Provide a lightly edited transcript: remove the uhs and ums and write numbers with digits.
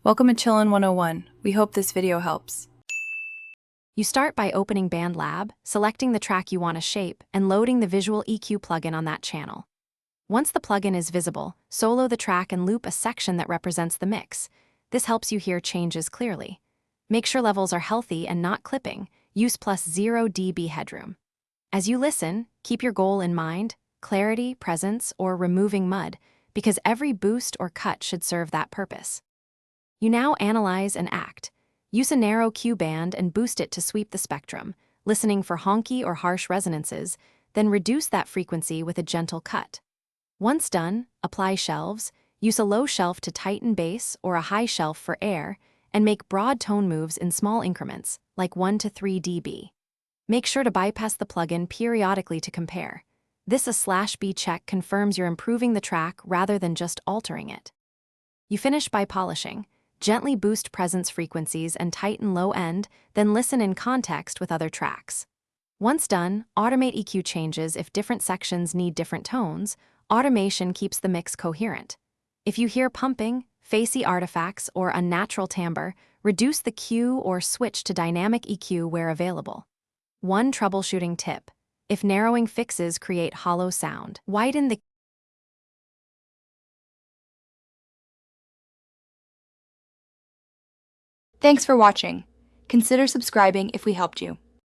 Welcome to Chillin' 101. We hope this video helps. You start by opening Bandlab, selecting the track you want to shape, and loading the visual EQ plugin on that channel. Once the plugin is visible, solo the track and loop a section that represents the mix. This helps you hear changes clearly. Make sure levels are healthy and not clipping. Use plus 0 dB headroom. As you listen, keep your goal in mind, clarity, presence, or removing mud, because every boost or cut should serve that purpose. You now analyze and act. Use a narrow Q band and boost it to sweep the spectrum, listening for honky or harsh resonances, then reduce that frequency with a gentle cut. Once done, apply shelves, use a low shelf to tighten bass or a high shelf for air, and make broad tone moves in small increments, like 1 to 3 dB. Make sure to bypass the plugin periodically to compare. This /B check confirms you're improving the track rather than just altering it. You finish by polishing. Gently boost presence frequencies and tighten low end, then listen in context with other tracks. Once done, automate EQ changes if different sections need different tones. Automation keeps the mix coherent. If you hear pumping, facey artifacts, or unnatural timbre, reduce the Q or switch to dynamic EQ where available. One troubleshooting tip: if narrowing fixes create hollow sound, widen the Thanks for watching. Consider subscribing if we helped you.